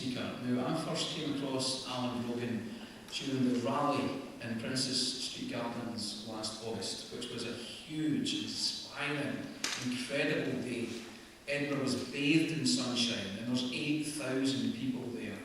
speaker. Now, I first came across Allan Grogan during the rally in Princess Street Gardens last August, which was a huge, inspiring, incredible day. Edinburgh was bathed in sunshine, and there was 8,000 people there,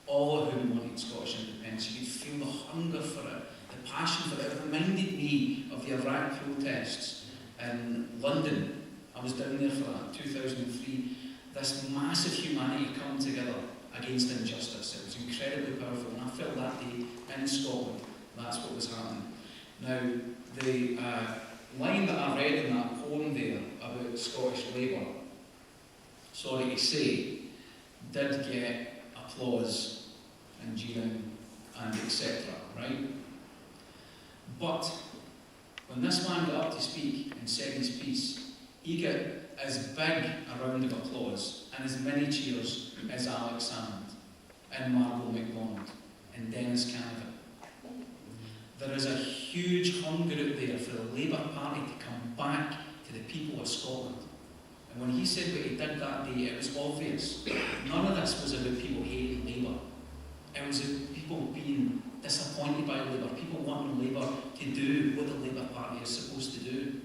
all of whom wanted Scottish independence. You could feel the hunger for it, the passion for it. It reminded me of the Iraq protests in London. I was down there for that, 2003. This massive humanity coming together against injustice. It was incredibly powerful, and I felt that day in Scotland, that's what was happening. Now, the line that I read in that poem there about Scottish Labour, sorry to say, did get applause and jeering and etc., right? But when this man got up to speak and said his piece, he got as big a round of applause and as many cheers as Alex Salmond and Margot MacDonald and Dennis Canavan. There is a huge hunger out there for the Labour Party to come back to the people of Scotland. And when he said what he did that day, it was obvious. None of this was about people hating Labour. It was about people being disappointed by Labour, people wanting Labour to do what the Labour Party is supposed to do.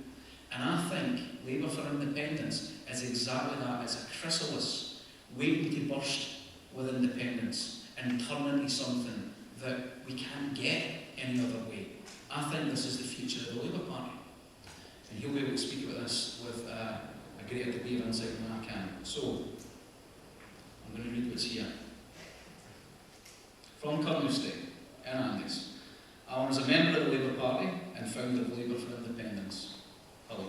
And I think Labour for Independence is exactly that. It's a chrysalis waiting to burst with independence and turn into something that we can't get any other way. I think this is the future of the Labour Party. And he'll be able to speak about this with a greater degree of insight than I can. So, I'm going to read what's here. From Carnoustie, in Angus. Allan was a member of the Labour Party and founder of Labour for Independence. Hello.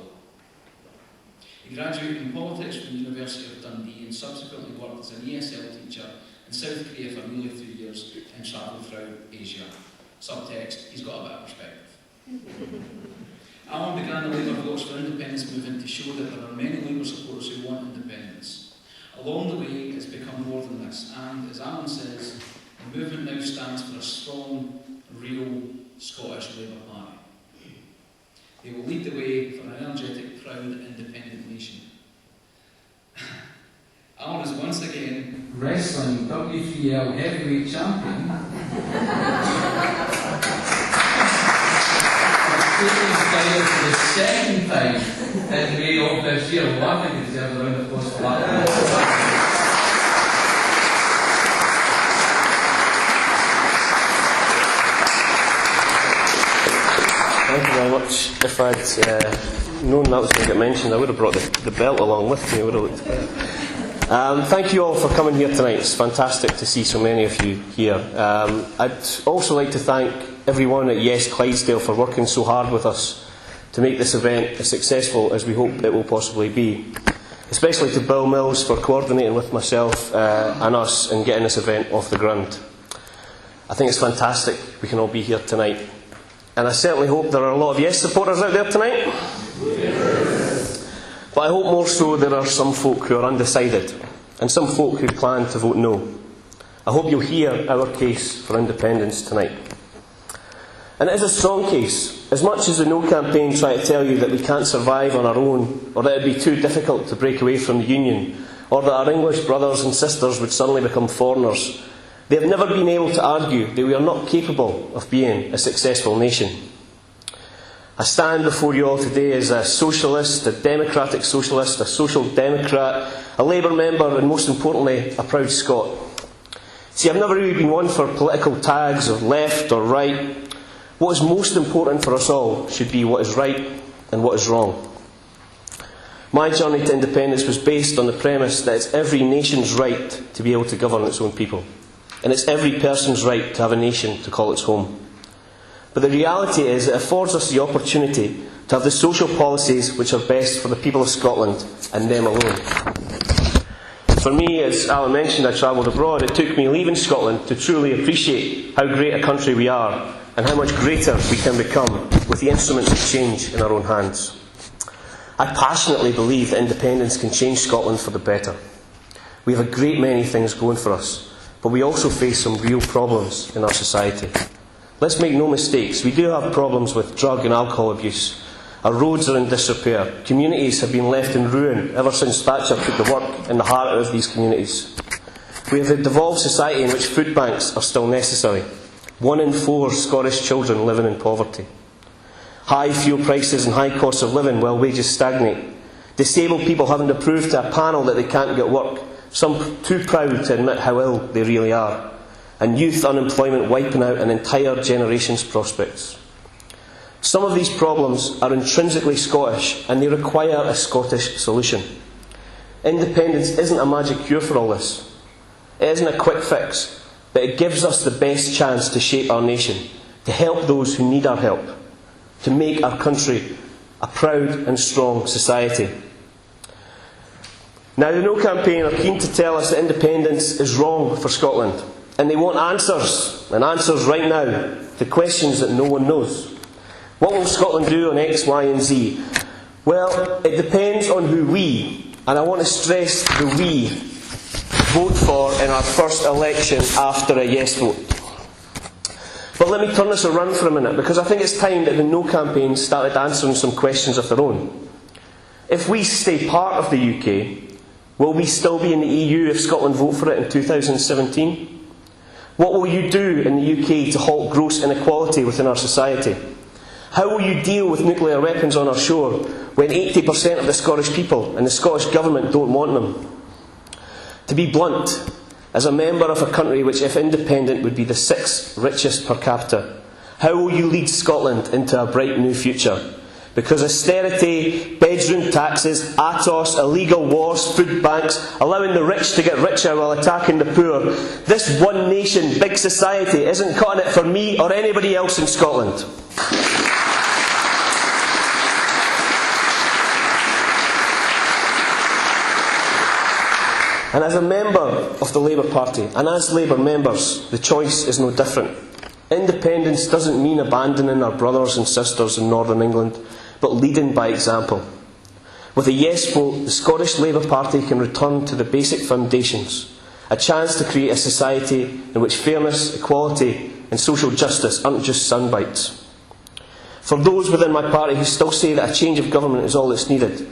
He graduated in politics from the University of Dundee and subsequently worked as an ESL teacher in South Korea for nearly 3 years and travelled throughout Asia. Subtext, he's got a bit of perspective. Allan began the Labour Votes for Independence movement to show that there are many Labour supporters who want independence. Along the way, it's become more than this, and as Allan says, the movement now stands for a strong, real Scottish Labour Party. They will lead the way for an energetic, proud, independent nation. Allan is once again wrestling W3L heavyweight champion. For the second time in May of this year. Well, I think he deserves a round of applause for that. Thank you very much. If I'd known that was going to get mentioned, I would have brought the belt along with me. It would have looked better. Thank you all for coming here tonight. It's fantastic to see so many of you here. I'd also like to thank everyone at Yes Clydesdale for working so hard with us to make this event as successful as we hope it will possibly be. Especially to Bill Mills for coordinating with myself and us in getting this event off the ground. I think it's fantastic we can all be here tonight. And I certainly hope there are a lot of Yes supporters out there tonight. Yes. But I hope more so there are some folk who are undecided and some folk who plan to vote no. I hope you'll hear our case for independence tonight. And it is a strong case. As much as the No campaign try to tell you that we can't survive on our own, or that it would be too difficult to break away from the Union, or that our English brothers and sisters would suddenly become foreigners, they have never been able to argue that we are not capable of being a successful nation. I stand before you all today as a socialist, a democratic socialist, a social democrat, a Labour member, and most importantly, a proud Scot. See, I've never really been one for political tags of left or right. What is most important for us all should be what is right and what is wrong. My journey to independence was based on the premise that it's every nation's right to be able to govern its own people. And it's every person's right to have a nation to call its home. But the reality is it affords us the opportunity to have the social policies which are best for the people of Scotland and them alone. For me, as Allan mentioned, I travelled abroad. It took me leaving Scotland to truly appreciate how great a country we are and how much greater we can become with the instruments of change in our own hands. I passionately believe that independence can change Scotland for the better. We have a great many things going for us, but we also face some real problems in our society. Let's make no mistakes, we do have problems with drug and alcohol abuse. Our roads are in disrepair. Communities have been left in ruin ever since Thatcher took the work in the heart of these communities. We have a devolved society in which food banks are still necessary. 1 in 4 Scottish children living in poverty. High fuel prices and high costs of living while wages stagnate. Disabled people having to prove to a panel that they can't get work, some too proud to admit how ill they really are. And youth unemployment wiping out an entire generation's prospects. Some of these problems are intrinsically Scottish and they require a Scottish solution. Independence isn't a magic cure for all this. It isn't a quick fix, but it gives us the best chance to shape our nation, to help those who need our help, to make our country a proud and strong society. Now, the No campaign are keen to tell us that independence is wrong for Scotland, and they want answers, and answers right now, to questions that no one knows. What will Scotland do on X, Y and Z? Well, it depends on who we, and I want to stress the we, vote for in our first election after a yes vote. But let me turn this around for a minute, because I think it's time that the No campaign started answering some questions of their own. If we stay part of the UK, will we still be in the EU if Scotland vote for it in 2017? What will you do in the UK to halt gross inequality within our society? How will you deal with nuclear weapons on our shore when 80% of the Scottish people and the Scottish Government don't want them? To be blunt, as a member of a country which, if independent, would be the 6th richest per capita, how will you lead Scotland into a bright new future? Because austerity, bedroom taxes, ATOS, illegal wars, food banks, allowing the rich to get richer while attacking the poor, this one nation, big society isn't cutting it for me or anybody else in Scotland. And as a member of the Labour Party, and as Labour members, the choice is no different. Independence doesn't mean abandoning our brothers and sisters in Northern England, but leading by example. With a yes vote, the Scottish Labour Party can return to the basic foundations, a chance to create a society in which fairness, equality and social justice aren't just soundbites. For those within my party who still say that a change of government is all that's needed,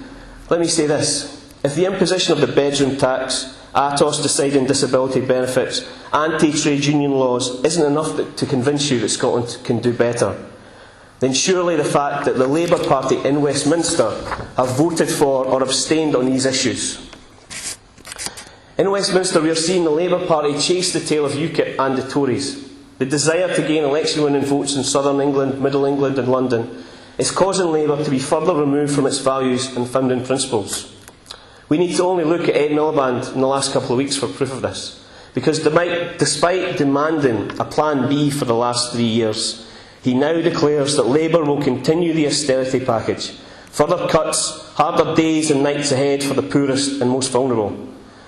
let me say this. If the imposition of the bedroom tax, ATOS deciding disability benefits, anti-trade union laws isn't enough to convince you that Scotland can do better, then surely the fact that the Labour Party in Westminster have voted for or abstained on these issues. In Westminster we are seeing the Labour Party chase the tail of UKIP and the Tories. The desire to gain election-winning votes in Southern England, Middle England and London is causing Labour to be further removed from its values and founding principles. We need to only look at Ed Miliband in the last couple of weeks for proof of this, because despite demanding a plan B for the last 3 years, he now declares that Labour will continue the austerity package. Further cuts, harder days and nights ahead for the poorest and most vulnerable.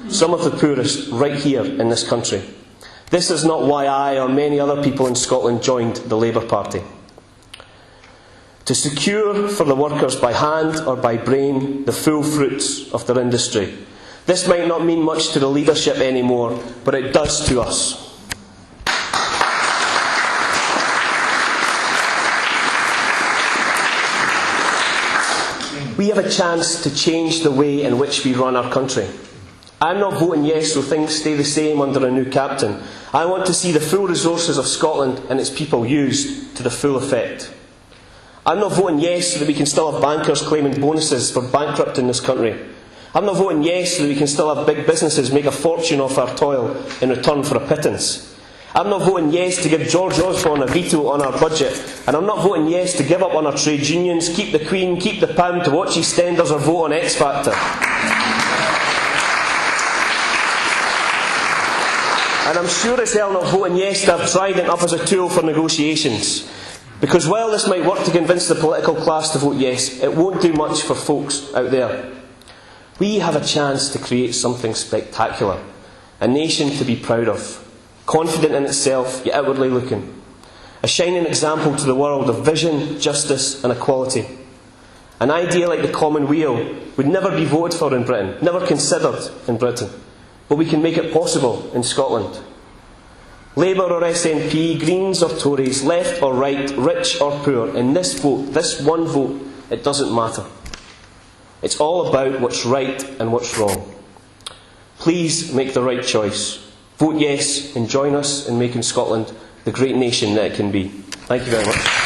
Some of the poorest right here in this country. This is not why I or many other people in Scotland joined the Labour Party. To secure for the workers by hand or by brain the full fruits of their industry. This might not mean much to the leadership anymore, but it does to us. We have a chance to change the way in which we run our country. I'm not voting yes so things stay the same under a new captain. I want to see the full resources of Scotland and its people used to the full effect. I'm not voting yes so that we can still have bankers claiming bonuses for bankrupting this country. I'm not voting yes so that we can still have big businesses make a fortune off our toil in return for a pittance. I'm not voting yes to give George Osborne a veto on our budget. And I'm not voting yes to give up on our trade unions, keep the Queen, keep the pound, to watch EastEnders or vote on X Factor. And I'm sure as hell not voting yes to have Trident up as a tool for negotiations. Because while this might work to convince the political class to vote yes, it won't do much for folks out there. We have a chance to create something spectacular. A nation to be proud of. Confident in itself, yet outwardly looking. A shining example to the world of vision, justice and equality. An idea like the common weal would never be voted for in Britain, never considered in Britain. But we can make it possible in Scotland. Labour or SNP, Greens or Tories, left or right, rich or poor, in this vote, this one vote, it doesn't matter. It's all about what's right and what's wrong. Please make the right choice. Vote yes and join us in making Scotland the great nation that it can be. Thank you very much.